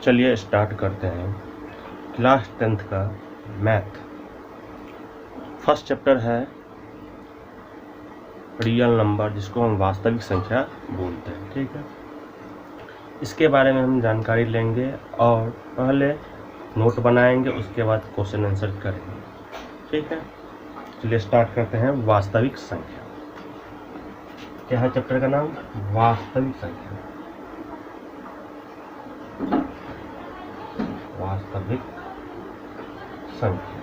चलिए स्टार्ट करते हैं क्लास 10th का मैथ। फर्स्ट चैप्टर है रियल नंबर, जिसको हम वास्तविक संख्या बोलते हैं। ठीक है, इसके बारे में हम जानकारी लेंगे और पहले नोट बनाएंगे, उसके बाद क्वेश्चन आंसर करेंगे। ठीक है, चलिए स्टार्ट करते हैं। वास्तविक संख्या क्या है चैप्टर का नाम? वास्तविक संख्या। वास्तविक संख्या,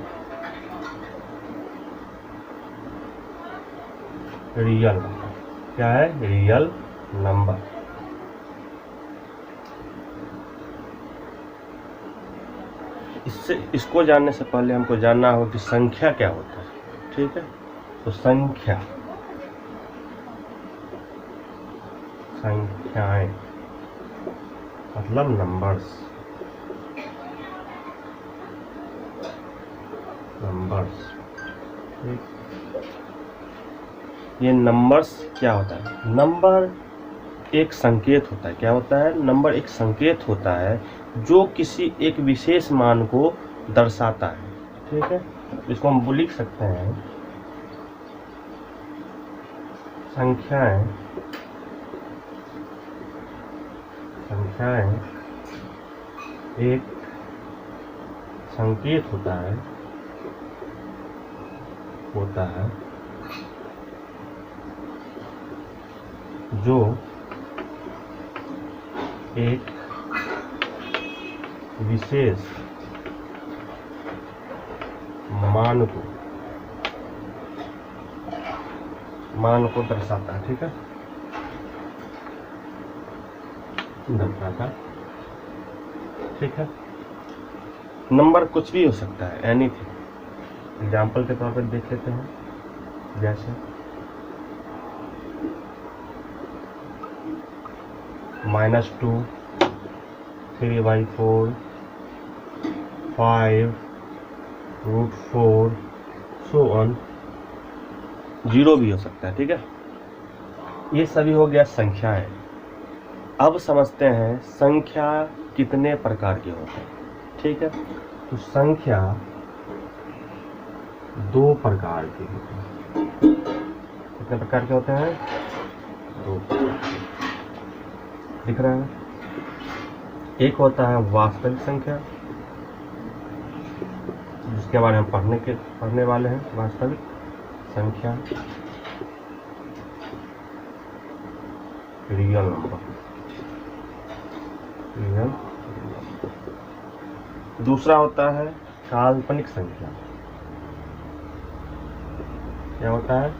रियल नंबर। क्या है? Real number. इसको जानने से पहले हमको जानना होगा कि संख्या क्या होता है। ठीक है, तो संख्याएं मतलब नंबर्स। ये नंबर्स क्या होता है? नंबर एक संकेत होता है। क्या होता है? नंबर एक संकेत होता है जो किसी एक विशेष मान को दर्शाता है। ठीक है, इसको हम लिख सकते हैं संख्याएं एक संकेत होता है जो एक विशेष मान को दर्शाता है। ठीक है, दर्शाता। ठीक है, नंबर कुछ भी हो सकता है, एनीथिंग। एग्जाम्पल के तौर पर देख लेते हैं, जैसे -2, 3/4, 5, √4, so on। 0 भी हो सकता है। ठीक है, ये सभी हो गया संख्याएं। अब समझते हैं संख्या कितने प्रकार के होते हैं। ठीक है, तो संख्या 2 प्रकार के होते हैं। कितने प्रकार के होते हैं? 2 प्रकार के। दिख रहा है? एक होता है वास्तविक संख्या, जिसके बारे में पढ़ने वाले हैं। वास्तविक संख्या, रियल नंबर। दूसरा होता है काल्पनिक संख्या। क्या होता है?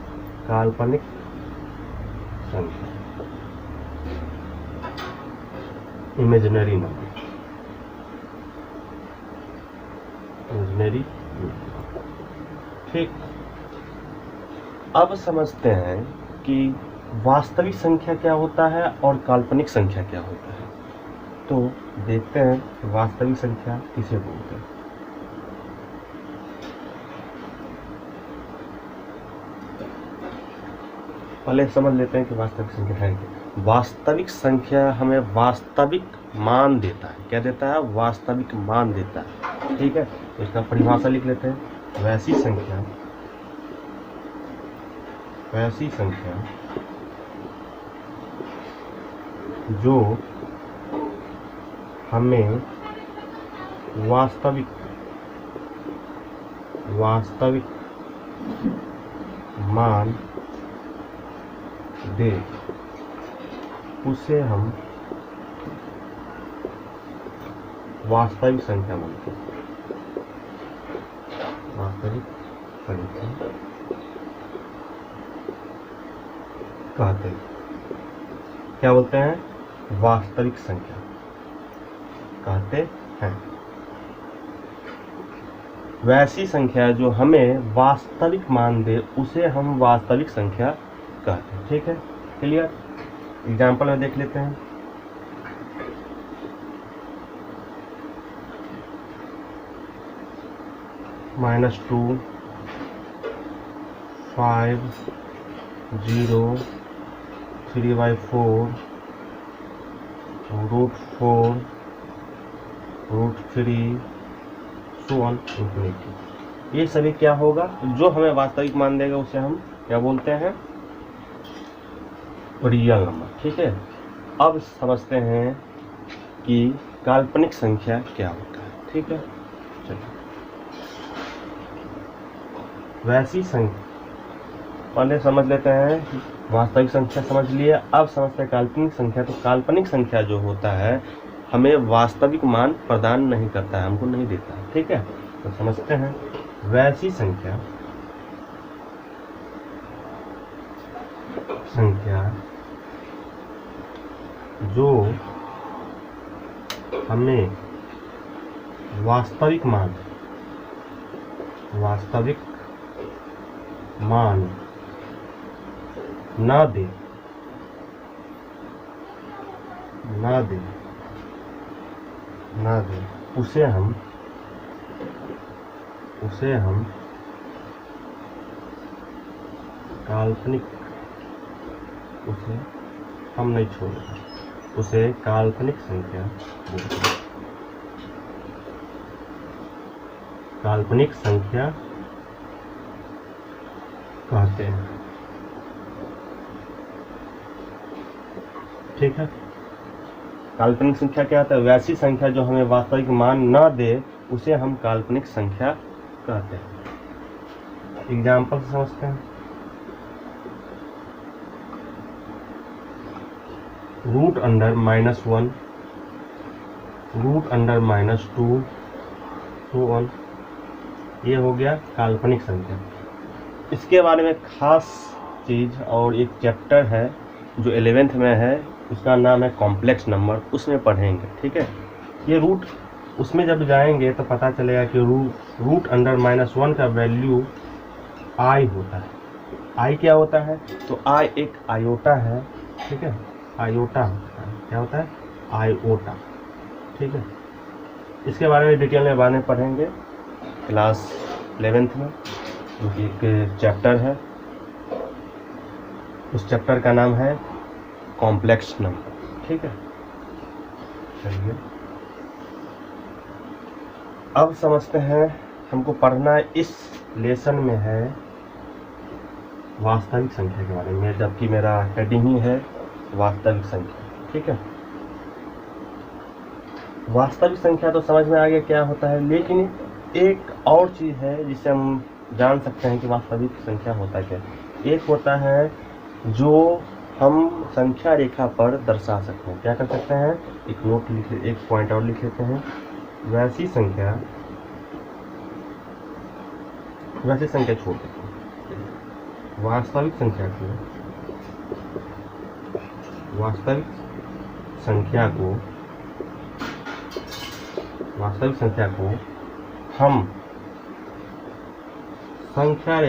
काल्पनिक संख्या, इमेजिनरी नंबर। ठीक, अब समझते हैं कि वास्तविक संख्या क्या होता है और काल्पनिक संख्या क्या होता है। तो देखते हैं वास्तविक संख्या किसे बोलते हैं। पहले समझ लेते हैं कि वास्तविक संख्या है क्या। वास्तविक संख्या हमें वास्तविक मान देता है। क्या देता है? वास्तविक मान देता है। ठीक है, तो इसका परिभाषा लिख लेते हैं। वैसी संख्या जो हमें वास्तविक मान दे, उसे हम वास्तविक संख्या बोलते हैं। वास्तविक संख्या कहते हैं। क्या बोलते हैं? वास्तविक संख्या कहते हैं। वैसी संख्या जो हमें वास्तविक मान दे, उसे हम वास्तविक संख्या कहते हैं। ठीक है, क्लियर? एग्जाम्पल में देख लेते हैं। -2, 5, 0, 3/4, √4, √3 सो ऑन इंफिनिटी। ये सभी क्या होगा, जो हमें वास्तविक मान देगा उसे हम क्या बोलते हैं, रियल नंबर। ठीक है, अब समझते हैं कि काल्पनिक संख्या क्या होता है। ठीक है, चलिए वैसी संख्या पहले समझ लेते हैं। वास्तविक संख्या समझ लिए, अब समझते हैं काल्पनिक संख्या। तो काल्पनिक संख्या जो होता है हमें वास्तविक मान प्रदान नहीं करता है, हमको नहीं देता है। ठीक है, तो समझते हैं वैसी संख्या जो हमें वास्तविक मान ना दे उसे हम काल्पनिक, उसे हम नहीं छोड़ेंगे, उसे काल्पनिक संख्या बोलते हैं। काल्पनिक संख्या कहते हैं। ठीक है, काल्पनिक संख्या क्या होता है, वैसी संख्या जो हमें वास्तविक मान न दे उसे हम काल्पनिक संख्या कहते हैं। एग्जाम्पल से समझते हैं। √(-1), √(-2), सो ऑन, ये हो गया काल्पनिक संख्या। इसके बारे में खास चीज़ और एक चैप्टर है जो 11th में है, उसका नाम है कॉम्प्लेक्स नंबर, उसमें पढ़ेंगे। ठीक है, ये रूट उसमें जब जाएंगे तो पता चलेगा कि √(-1) का वैल्यू आई होता है। आई क्या होता है, तो आई एक आयोटा है। ठीक है, आयोटा होता है, क्या होता है, आयोटा। ठीक है, इसके बारे में डिटेल में बाद में पढ़ेंगे क्लास 11th में, जो कि एक चैप्टर है। उस चैप्टर का नाम है कॉम्प्लेक्स नंबर। ठीक है, चलिए अब समझते हैं। हमको पढ़ना इस लेसन में है वास्तविक संख्या के बारे में, जबकि मेरा हेडिंग ही है वास्तविक संख्या। ठीक है, वास्तविक संख्या तो समझ में आ गया क्या होता है, लेकिन एक और चीज़ है जिससे हम जान सकते हैं कि वास्तविक संख्या होता क्या। एक होता है जो हम संख्या रेखा पर दर्शा सकते हैं। क्या कर सकते हैं, एक नोट लिख, एक पॉइंट और लिख लेते हैं। वैसी संख्या छोड़ देते हैं। वास्तविक संख्या को हम संख्या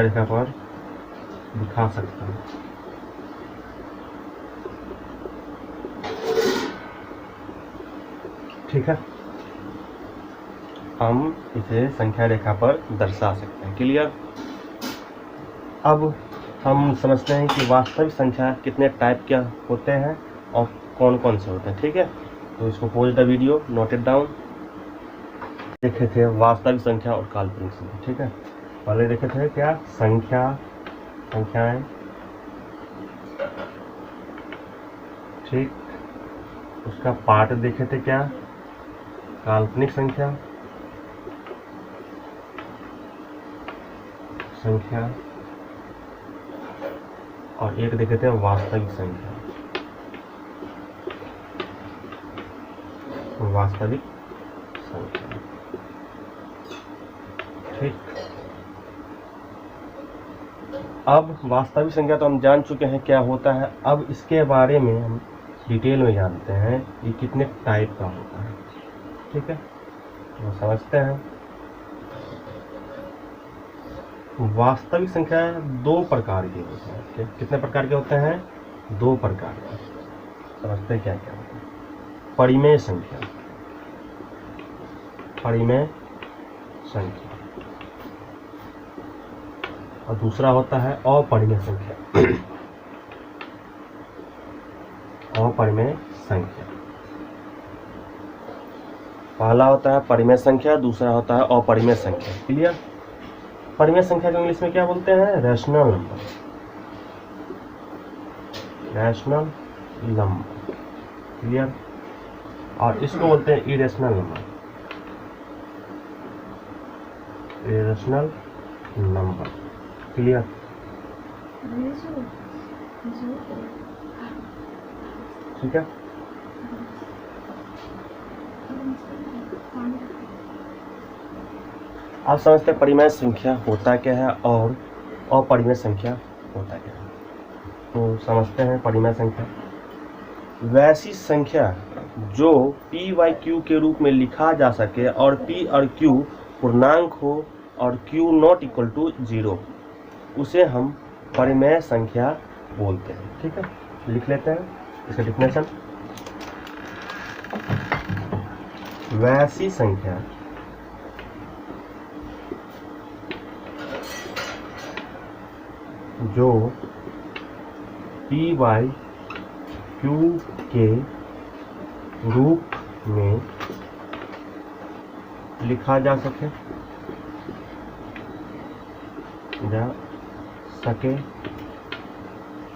रेखा पर दिखा सकते हैं। ठीक है, हम इसे संख्या रेखा पर दर्शा सकते हैं। क्लियर। अब हम समझते हैं कि वास्तविक संख्या कितने टाइप के होते हैं और कौन कौन से होते हैं। ठीक है, तो इसको pause the video, note it down. देखे थे वास्तविक संख्या और काल्पनिक संख्या। ठीक है, पहले देखे थे क्या, संख्याएं। ठीक, उसका पार्ट देखे थे क्या, काल्पनिक संख्या और एक देखे थे वास्तविक संख्या। ठीक, अब वास्तविक संख्या तो हम जान चुके हैं क्या होता है। अब इसके बारे में हम डिटेल में जानते हैं ये कितने टाइप का होता है। ठीक है, तो समझते हैं। वास्तविक संख्या 2 प्रकार की होती है। कितने प्रकार के होते हैं, 2 प्रकार के। समझते हैं क्या क्या होता है। परिमेय संख्या, परिमेय संख्या, और दूसरा होता है अपरिमेय संख्या। अपरिमेय संख्या, पहला होता है परिमेय संख्या, दूसरा होता है अपरिमेय संख्या। क्लियर? परिमेय संख्या को इंग्लिश में क्या बोलते हैं? Rational number. Rational number. Clear? और इसको बोलते हैं irrational number. Irrational number. Clear? ठीक है। आप समझते हैं परिमेय संख्या होता क्या है और अपरिमेय संख्या होता क्या है। तो समझते हैं परिमेय संख्या, वैसी संख्या जो p बाई क्यू के रूप में लिखा जा सके और p और q पूर्णांक हो और q नॉट इक्वल टू 0, उसे हम परिमेय संख्या बोलते हैं। ठीक है, लिख लेते हैं इसका डिफिनेशन। वैसी संख्या जो p बाई क्यू के रूप में लिखा जा सके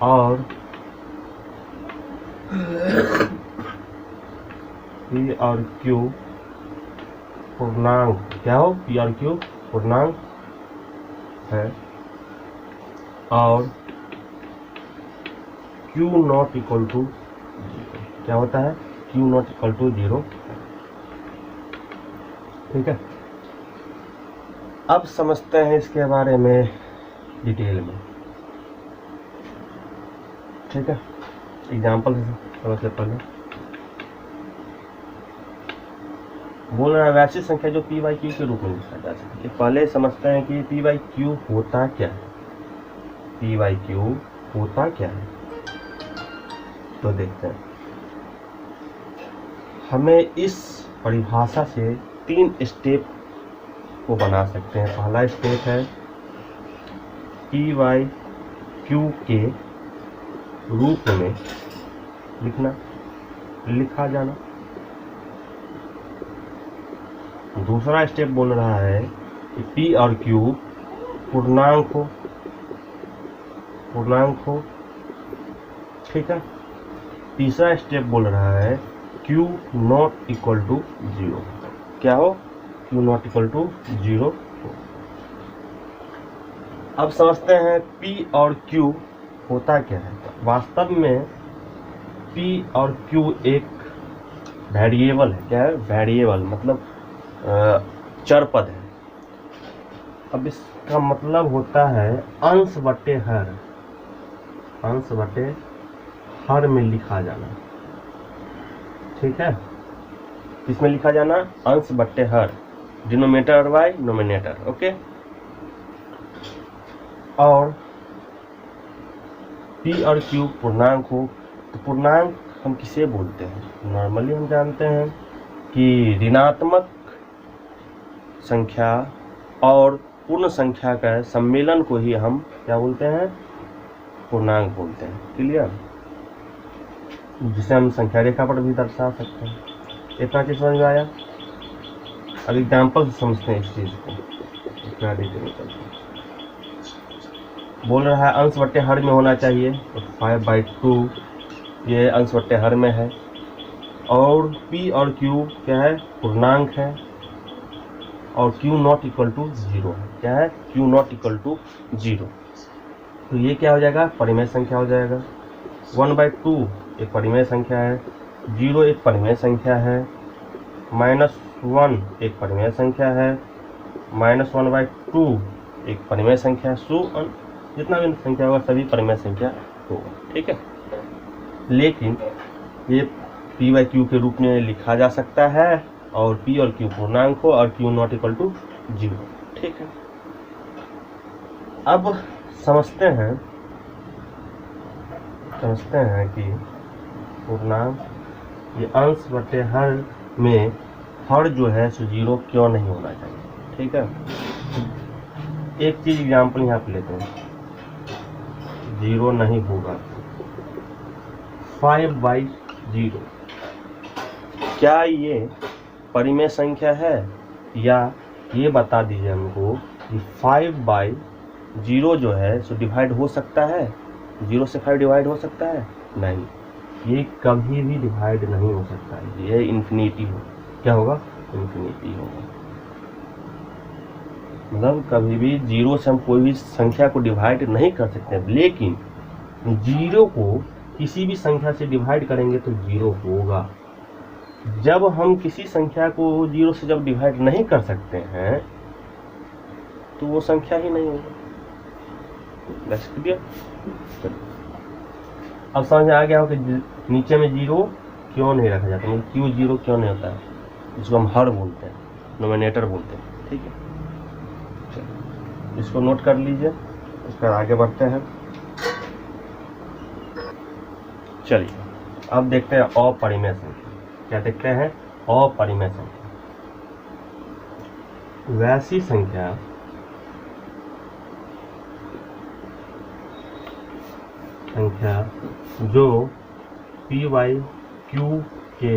और p और q पूर्णांक क्या हो? p और q पूर्णांक है और q नॉट इक्वल टू, क्या होता है? q not equal to 0। ठीक है, अब समझते हैं इसके बारे में डिटेल में। ठीक है, एग्जाम्पल समझते पहले। बोल रहा है वैसी संख्या जो p बाई क्यू के रूप में लिखा जा सके। पहले समझते हैं कि p बाई क्यू होता क्या है। p बाई क्यू होता क्या है, तो देखते हैं। हमें इस परिभाषा से 3 स्टेप को बना सकते हैं। पहला स्टेप है p बाई क्यू के रूप में लिखा जाना। दूसरा स्टेप बोल रहा है कि p और q पूर्णांक हो। ठीक है, तीसरा स्टेप बोल रहा है q नॉट इक्वल टू 0। क्या हो? q not equal to 0। अब समझते हैं p और q होता क्या है। वास्तव में p और q एक वेरिएबल है। क्या है? वेरिएबल मतलब चर पद है। अब इसका मतलब होता है अंश बटे हर में लिखा जाना। ठीक है, इसमें लिखा जाना अंश बटे हर, डिनोमिनेटर बाय नोमिनेटर। ओके, और p और q पूर्णांक हो। तो पूर्णांक हम किसे बोलते हैं? नॉर्मली हम जानते हैं कि ऋणात्मक संख्या और पूर्ण संख्या का सम्मेलन को ही हम क्या बोलते हैं? पूर्णांक बोलते हैं। क्लियर? जिसे हम संख्या रेखा पर भी दर्शा सकते हैं। इतना चीज समझ में आया? अब एग्जाम्पल से समझते हैं इस चीज को। इतना डिटेल में बोल रहा है अंश बट्टे हर में होना चाहिए, तो 5/2 ये अंश बट्टे हर में है। और p और q क्या है? पूर्णांक है और q नॉट इक्वल टू 0 है। क्या है? q not equal to 0। तो ये क्या हो जाएगा? परिमेय संख्या हो जाएगा। 1/2 एक परिमेय संख्या है, 0 एक परिमेय संख्या है, -1 एक परिमेय संख्या है, -1/2 एक परिमेय संख्या। सो जितना भी संख्या होगा सभी परिमेय संख्या होगा। ठीक है, लेकिन ये p बाई क्यू के रूप में लिखा जा सकता है और p और q पूर्णांक हो और q नॉट इक्वल टू 0। ठीक है, अब समझते हैं कि पूर्णांक ये अंश बटे हर में हर जो है सो 0 क्यों नहीं होना चाहिए, ठीक है। एक चीज एग्जाम्पल यहाँ पे लेते हैं, 0 नहीं होगा। 5/0 क्या ये परिमेय संख्या है, या ये बता दीजिए हमको कि 5/0 जो है सो डिवाइड हो सकता है, 0 से 5 डिवाइड हो सकता है? नहीं, ये कभी भी डिवाइड नहीं हो सकता है, ये इन्फिनिटी हो। क्या होगा? इन्फिनिटी होगा। मतलब कभी भी 0 से हम कोई भी संख्या को डिवाइड नहीं कर सकते, लेकिन 0 को किसी भी संख्या से डिवाइड करेंगे तो 0 होगा। जब हम किसी संख्या को 0 से जब डिवाइड नहीं कर सकते हैं तो वो संख्या ही नहीं होगी। बस क्लियर? अब समझ आ गया हो कि नीचे में 0 क्यों नहीं रखा जाता, मतलब क्यों 0 क्यों नहीं होता है, इसको हम हर बोलते हैं, नोमिनेटर बोलते हैं, ठीक है। चलिए इसको नोट कर लीजिए, इसके बाद आगे बढ़ते हैं। चलिए अब देखते हैं अपरिमेय संख्या। क्या देखते हैं? अपरिमेय संख्या। वैसी संख्या जो p/q के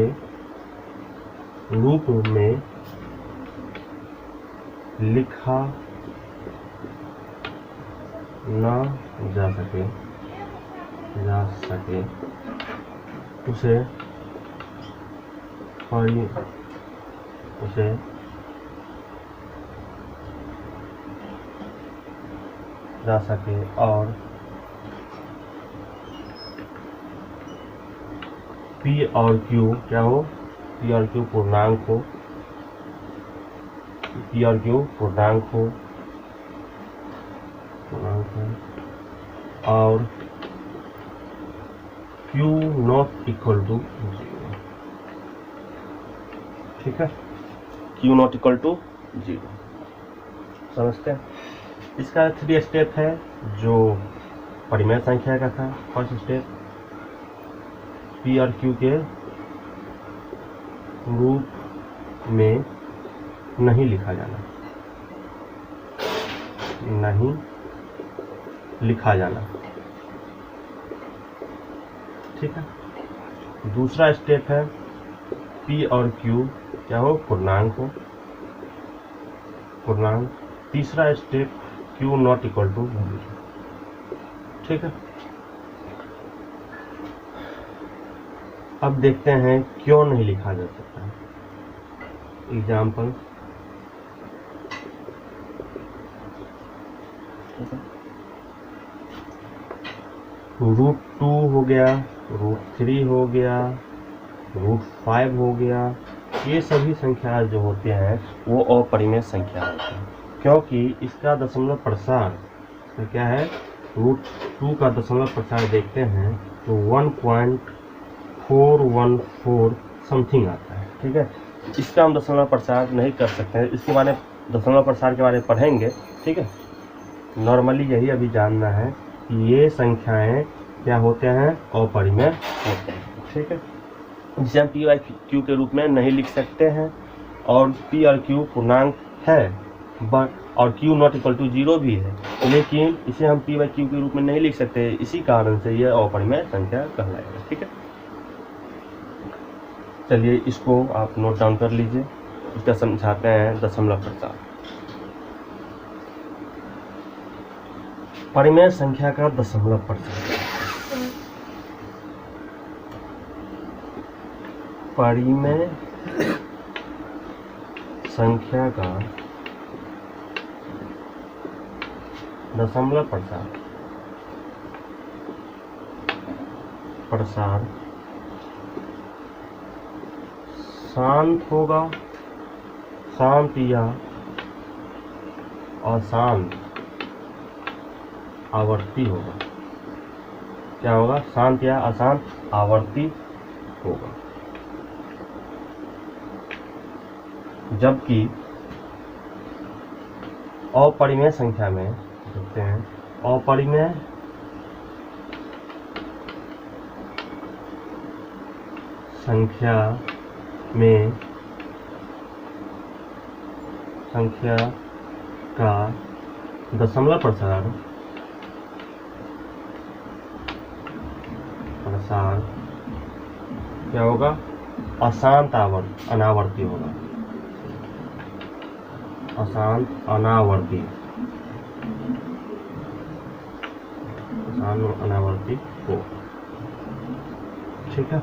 रूप में लिखा न जा सके उसे जा सके और P और Q क्या हो? P और Q पूर्णांक हो, और Q नॉट इक्वल टू 0, ठीक है। Q नॉट इक्वल टू 0 समझते हैं। इसका 3 स्टेप है जो परिमेय संख्या का था। फर्स्ट स्टेप, P और Q के रूप में नहीं लिखा जाना, ठीक है। दूसरा स्टेप है P और Q क्या हो? पूर्णांक हो। तीसरा step Q not equal to 0, ठीक है। अब देखते हैं क्यों नहीं लिखा जा सकता है। एग्जाम्पल, √2 हो गया, √3 हो गया, √5 हो गया, ये सभी संख्या जो होते हैं वो अपरिमेय संख्या होती है, क्योंकि इसका दशमलव प्रसार तो क्या है? √2 का दशमलव प्रसार देखते हैं तो 1.414 समथिंग आता है, ठीक है। इसका हम दशमलव प्रसार नहीं कर सकते हैं, इसके बारे में दशमलव प्रसार के बारे में पढ़ेंगे, ठीक है। नॉर्मली यही अभी जानना है कि ये संख्याएं क्या होते हैं? अपरिमेय होते हैं, ठीक है। जिसे हम P/Q के रूप में नहीं लिख सकते हैं, और P और Q पूर्णांक है बट और Q नॉट इक्वल टू 0 भी है, लेकिन इसे हम P/Q के रूप में नहीं लिख सकते, इसी कारण से यह अपरिमेय संख्या कहलाएगा, ठीक है। चलिए इसको आप नोट डाउन कर लीजिए। इसका समझाते हैं दशमलव प्रसार। परिमेय संख्या का दशमलव प्रसार। परिमेय संख्या का दशमलव प्रसार शांत होगा, शांत या अशांत आवर्ती होगा। क्या होगा? शांत या अशांत आवर्ती होगा। जबकि अपरिमेय संख्या में देखते हैं, अपरिमेय संख्या में संख्या का दशमलव प्रसार क्या होगा, अशांत अनावर्ती होगा, अशांत अनावर्ती हो। ठीक है,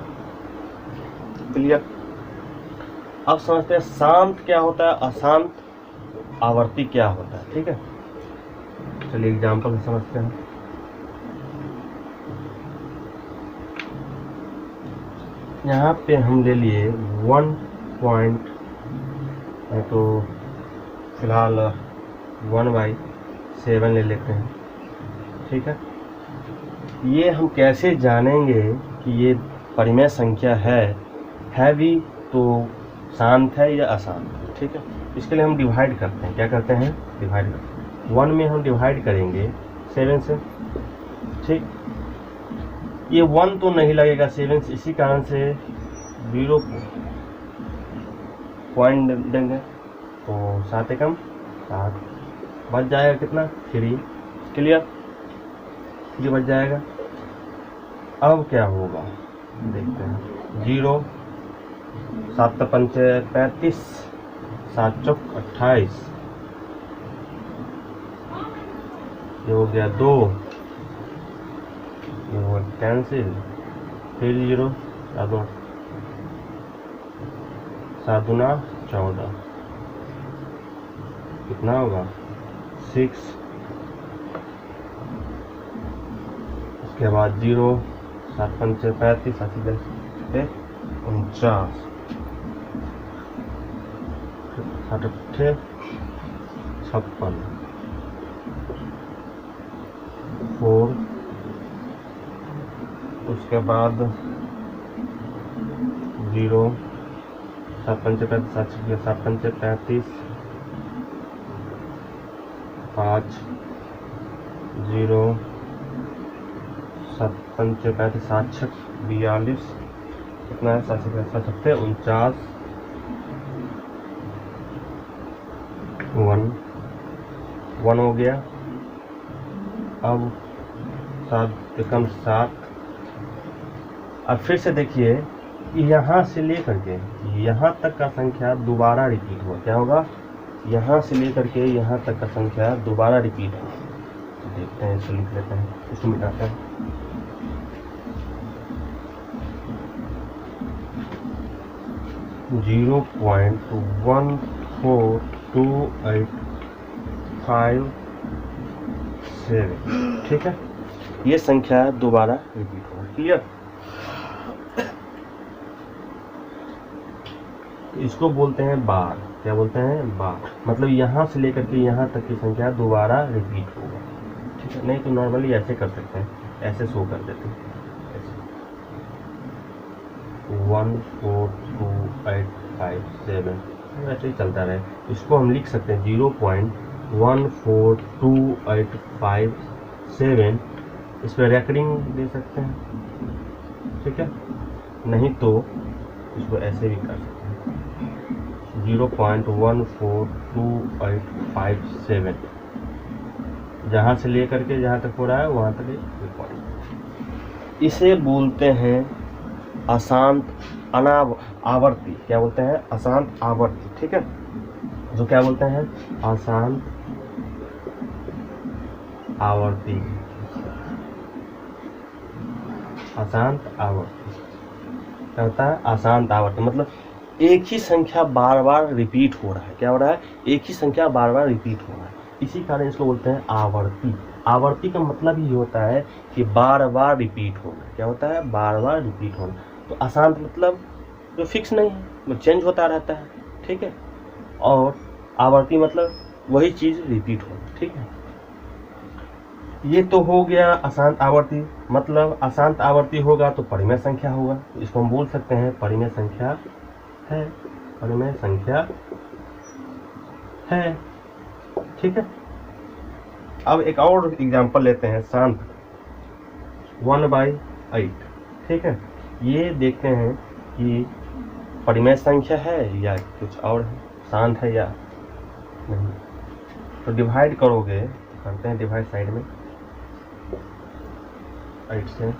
क्लियर। अब समझते हैं शांत क्या होता है, अशांत आवर्ती क्या होता है। ठीक है, चलिए एग्जाम्पल से समझते हैं। यहाँ पे हम ले लिए 1 पॉइंट, तो फिलहाल 1/7 ले लेते हैं। ठीक है, ये हम कैसे जानेंगे कि ये परिमेय संख्या है भी तो शांत है या अशांत है। ठीक है, इसके लिए हम डिवाइड करते हैं। क्या करते हैं, डिवाइड करते हैं। 1 में हम डिवाइड करेंगे 7 से। ठीक, ये 1 तो नहीं लगेगा 7 से, इसी कारण से 0 पॉइंट देंगे, तो 7 एकम 7 बच जाएगा कितना, 3। क्लियर, 3 बच जाएगा। अब क्या होगा देखते हैं, 0 7 पंचे 35, 7 चौक 28, ये हो गया 2, ये हो कैंसिल, फिर 0 7 दूना 14, कितना होगा 6। उसके बाद 0 7 पंचे 35, 7 49, 7 56, 4। उसके बाद 0 7 पंचे 35, 7 पंचे 35, 5 0 7 पंचे 35, 7 6 42, कितना है 7 7 49, 1 हो गया। अब 7 एकम 7। अब फिर से देखिए, यहाँ से लेकर के यहाँ तक का संख्या दोबारा रिपीट हुआ। क्या होगा, यहाँ से लेकर के यहाँ तक का संख्या दोबारा रिपीट हुआ। तो देखते हैं, इसको लिख लेते हैं, इसको मिटाते हैं। जीरो 0.14285 ठीक है, ये संख्या दोबारा रिपीट हुआ। क्लियर, इसको बोलते हैं बार। क्या बोलते हैं, बार। मतलब यहाँ से लेकर के यहाँ तक की संख्या दोबारा रिपीट होगा। ठीक है, नहीं तो नॉर्मली ऐसे कर सकते हैं, ऐसे शो कर देते हैं, 14285 ऐसे ही चलता रहे। इसको हम लिख सकते हैं 0.14285। इस पर रेकरिंग दे सकते हैं। ठीक है, नहीं तो इसको ऐसे भी कर सकते हैं 0.14285, जहाँ से लेकर के जहाँ तक हो रहा है वहाँ तक एक पॉइंट। इसे बोलते हैं अशांत आवर्ती। क्या बोलते हैं, अशांत आवर्ती। ठीक है, जो क्या बोलते हैं, अशांत आवर्ती। अशांत आवर्ती क्या होता है, अशांत आवर्ती मतलब एक ही संख्या बार बार रिपीट हो रहा है। क्या हो रहा है, एक ही संख्या बार बार रिपीट हो रहा है, इसी कारण इसको बोलते हैं आवर्ती। आवर्ती का मतलब ये होता है कि बार बार रिपीट होना। क्या होता है, बार बार रिपीट होना। तो अशांत मतलब जो फिक्स नहीं है, वो चेंज होता रहता है। ठीक है, और आवर्ती मतलब वही चीज़ रिपीट होना। ठीक है, ये तो हो गया अशांत आवर्ती। मतलब अशांत आवर्ती होगा तो परिमेय संख्या होगा, इसको हम बोल सकते हैं परिमेय संख्या है, परिमेय संख्या है। ठीक है, अब एक और एग्जांपल लेते हैं, शांत 1/8। ठीक है, ये देखते हैं कि परिमेय संख्या है या कुछ और है, शांत है या नहीं, तो डिवाइड करोगे, करते हैं डिवाइड साइड में 8 से,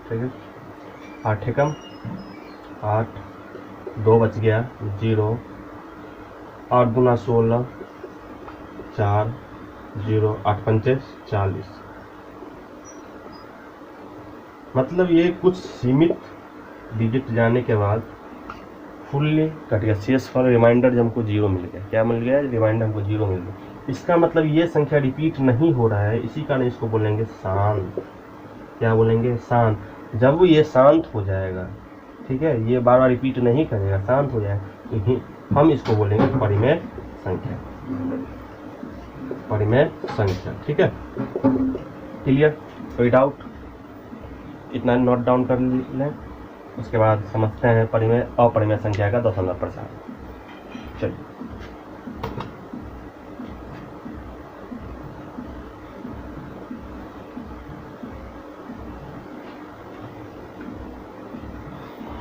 ठीक है। 8 एकम 8, 2 बच गया 0, 8 दूना 16, 4 0, 8 पंचे 40। मतलब ये कुछ सीमित डिजिट जाने के बाद फुल्ली कट गया। शेष फल रिमाइंडर जब हमको 0 मिल गया, क्या मिल गया? रिमाइंडर हमको 0 मिल गया। इसका मतलब ये संख्या रिपीट नहीं हो रहा है, इसी कारण इसको बोलेंगे शांत। क्या बोलेंगे? शांत। जब ये शांत हो जाएगा, ठीक है, ये बार बार रिपीट नहीं करेगा, शांत हो जाएगा, तो हम इसको बोलेंगे परिमेय संख्या। परिमेय संख्या, ठीक है। क्लियर? कोई डाउट? इतना नोट डाउन कर लें, उसके बाद समझते हैं परिमेय अपरिमेय संख्या का दशमलव प्रसार। चलिए,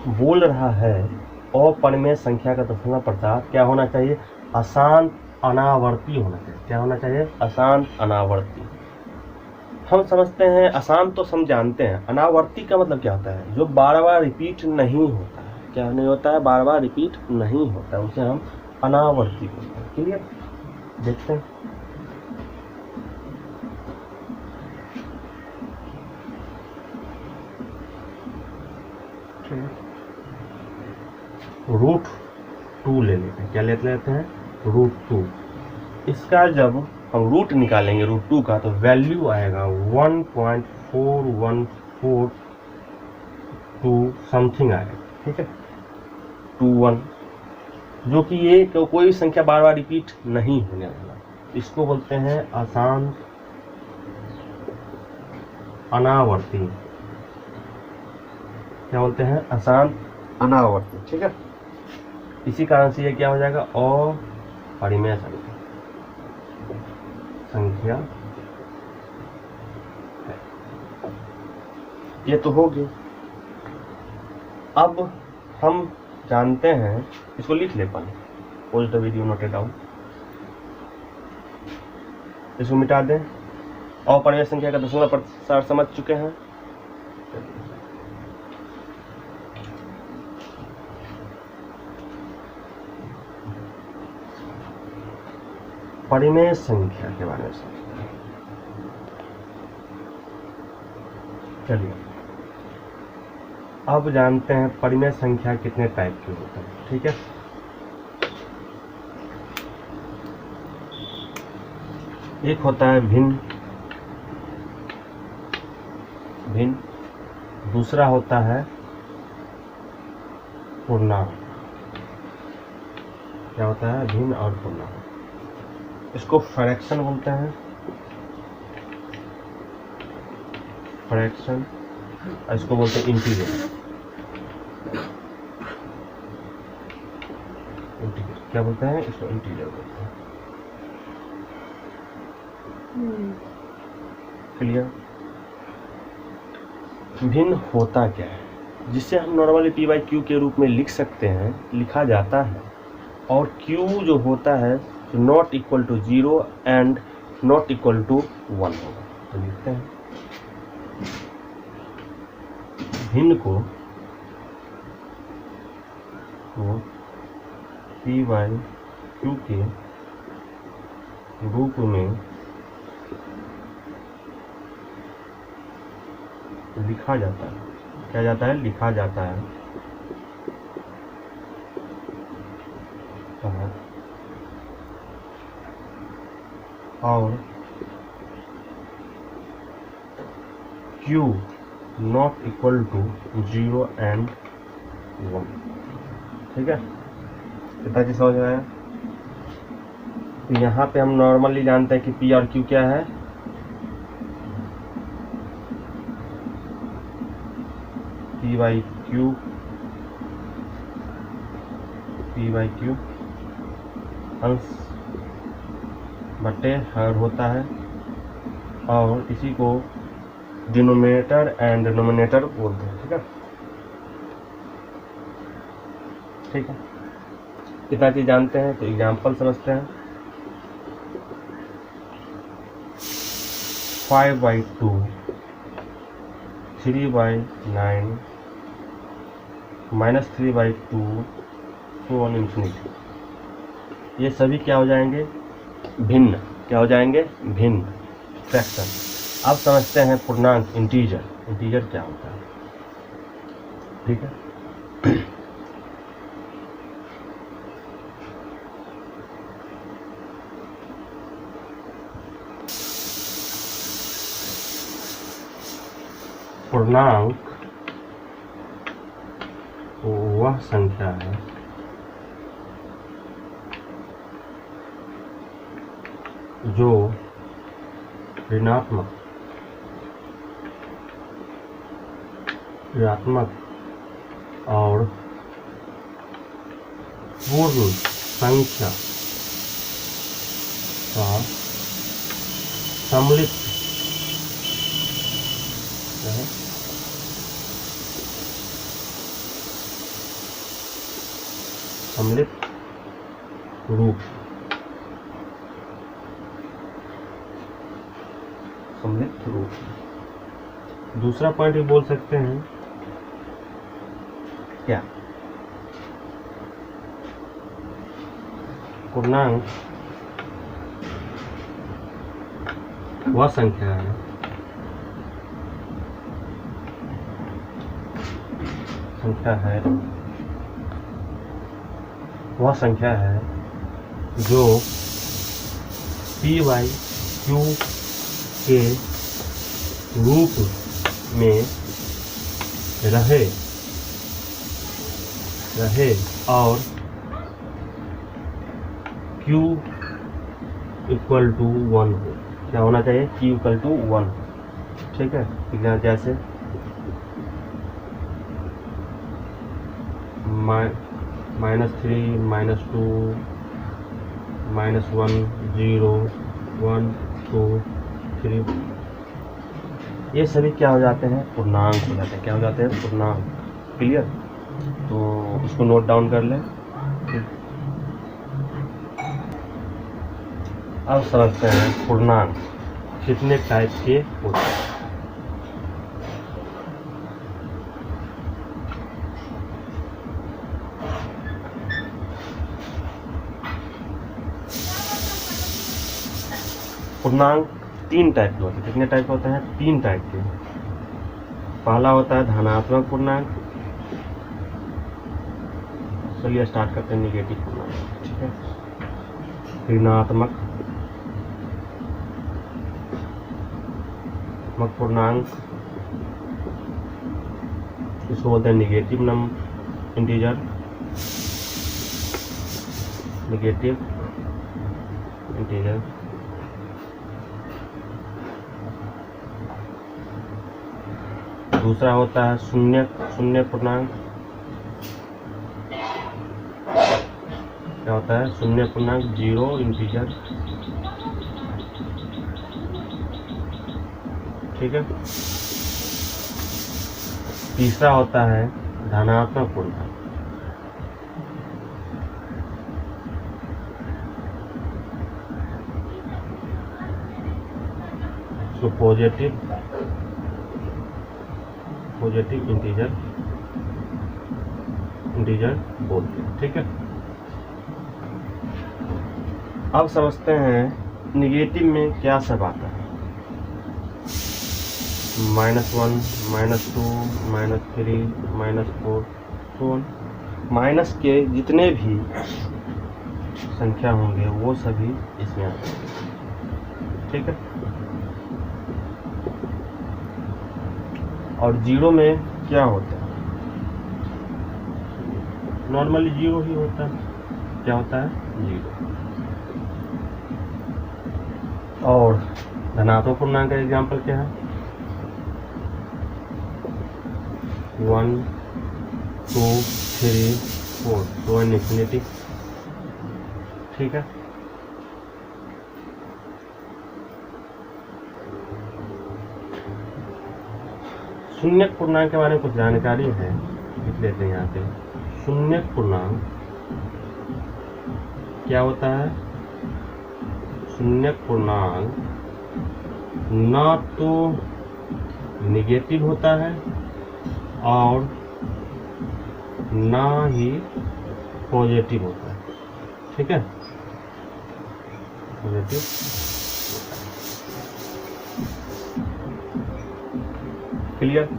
बोल रहा है अपरिमेय संख्या का दशमलव प्रसार क्या होना चाहिए? अशांत अनावर्ती होना चाहिए। क्या होना चाहिए? अशांत अनावर्ती। हम समझते हैं अशांत तो हम जानते हैं, अनावर्ती का मतलब क्या होता है? जो बार बार रिपीट नहीं होता है। क्या नहीं होता है? बार बार रिपीट नहीं होता है, उसे हम अनावर्ती बोलते हैं। क्लियर? देखते हैं। √2 ले लेते हैं। क्या लेते हैं? √2। इसका जब हम रूट निकालेंगे √2 का, तो वैल्यू आएगा 1.4142 समथिंग आएगा, ठीक है, 21, जो कि ये कोई भी संख्या बार बार रिपीट नहीं होने वाला। इसको बोलते हैं अशांत अनावर्ती। क्या बोलते हैं? अशांत अनावर्ती, ठीक है। इसी कारण से ये क्या हो जाएगा? अपरिमेय संख्या है। ये तो हो गई। अब हम जानते हैं, इसको लिख ले पानी, pose the video noted down, इसको मिटा दें। अपरिमेय संख्या का दशमलव प्रसार समझ चुके हैं। परिमेय संख्या के बारे में समझते हैं। चलिए, अब जानते हैं परिमेय संख्या कितने टाइप की होती है, ठीक है। एक होता है भिन्न, दूसरा होता है पूर्णांक। क्या होता है? भिन्न और पूर्णांक। इसको फ्रैक्शन बोलते हैं, फ्रैक्शन। इसको बोलते हैं इंटीजर। क्या बोलते हैं? इसको इंटीजर बोलते हैं। क्लियर? भिन्न होता क्या है? जिसे हम नॉर्मली p/q के रूप में लिख सकते हैं, लिखा जाता है, और q जो होता है not equal to 0 and not equal to 1 होगा। तो लिखते हैं भिन्न को p/q के रूप में लिखा जाता है। क्या जाता है? लिखा जाता है। और q not equal to 0 and 1, ठीक है। कितना चीज समझ में आया? तो यहाँ पे हम नॉर्मली जानते हैं कि p और q क्या है? p/q अंश बटे हर होता है, और इसी को डिनोमिनेटर एंड डिनोमिनेटर बोलते हैं, ठीक है। ठीक है, इतना चीज जानते हैं तो एग्जाम्पल समझते हैं। 5/2, 3/9, -3/2, so on infinity। ये सभी क्या हो जाएंगे? भिन्न। क्या हो जाएंगे? भिन्न, फ्रैक्शन। अब समझते हैं पूर्णांक, इंटीजर। इंटीजर क्या होता है? ठीक है, पूर्णांक वह संख्या है जो ऋणात्मक और पूर्ण संख्या का सम्मिलित है। सम्मिलित रूप, सम्मिलित रूप। दूसरा पॉइंट भी बोल सकते हैं क्या? पूर्णांक वह संख्या है वह संख्या है जो p/q के रूप में रहे और q = 1 हो। क्या होना चाहिए? q = 1। ठीक है, जैसे -3, -2, -1, 0, 1, 2, 3, ये सभी क्या हो जाते हैं? पूर्णांक हो जाते हैं। क्या हो जाते हैं? पूर्णांक। क्लियर? तो इसको नोट डाउन कर लें। अब समझते हैं पूर्णांक कितने टाइप के होते हैं। पूर्णांक 3 टाइप के होते हैं। कितने टाइप के होते हैं? 3 टाइप के। पहला होता है धनात्मक पूर्णांक। चलिए स्टार्ट करते हैं निगेटिव पूर्णांक। ठीक है, ऋणात्मक पूर्णांक, इसको बोलते हैं निगेटिव इंटीजर। Negative integer. दूसरा होता है शून्य पूर्णांक। क्या होता है? शून्य पूर्णांक, 0 इंटीजर। ठीक है। तीसरा होता है धनात्मक पूर्णांक। तो पॉजिटिव इंटीजर बोलते हैं। ठीक है, अब समझते हैं निगेटिव में क्या सब आता है। -1, -2, -3, -4, तो माइनस के जितने भी संख्या होंगे वो सभी इसमें आते हैं। ठीक है, और 0 में क्या होता है? नॉर्मली 0 ही होता है। क्या होता है? 0। और धनात्मक पूर्णांक का एग्जाम्पल क्या है? 1, 2, 3, 4, तो इन्फिनिटी। ठीक है, शून्य पूर्णांक के बारे में कुछ जानकारी है, लिख लेते हैं यहाँ पे। शून्य पूर्णांक क्या होता है, शून्यक पूर्णांक ना तो निगेटिव होता है और ना ही पॉजिटिव होता है, ठीक है, पॉजिटिव। क्लियर।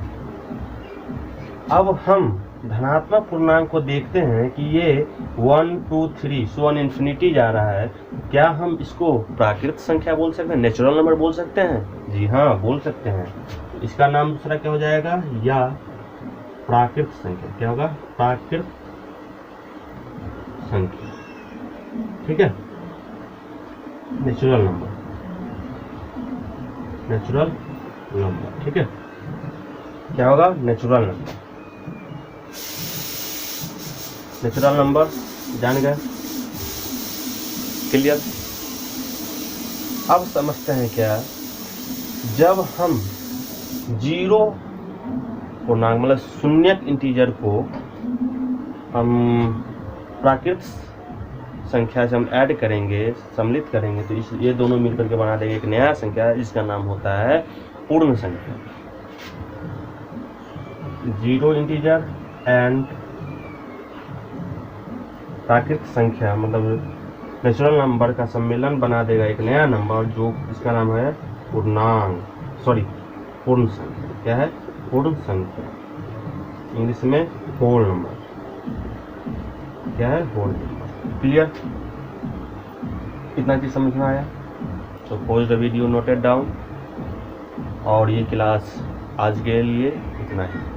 अब हम धनात्मक पूर्णांक को देखते हैं कि ये 1 2 3 सो ऑन इन्फिनिटी जा रहा है। क्या हम इसको प्राकृत संख्या बोल सकते हैं, नेचुरल नंबर बोल सकते हैं? जी हाँ, बोल सकते हैं। इसका नाम दूसरा क्या हो जाएगा, या प्राकृत संख्या। क्या होगा, प्राकृत संख्या, ठीक है, नेचुरल नंबर, नेचुरल नंबर, ठीक है। क्या होगा, नेचुरल नंबर, नेचुरल नंबर, जान गए। क्लियर। अब समझते हैं क्या, जब हम जीरो पूर्णांक मतलब शून्यक इंटीजर को हम प्राकृत संख्या से हम ऐड करेंगे, सम्मिलित करेंगे, तो इस ये दोनों मिलकर के बना देंगे एक नया संख्या, जिसका नाम होता है पूर्ण संख्या। जीरो इंटीजर एंड प्राकृत संख्या मतलब नेचुरल नंबर का सम्मेलन बना देगा एक नया नंबर, जो इसका नाम है पूर्णांक, पूर्ण संख्या। क्या है, पूर्ण संख्या, इंग्लिश में होल नंबर। क्या है, होल नंबर। क्लियर। इतना चीज समझ में आया? तो pause the video, noted down. और ये क्लास आज के लिए इतना ही।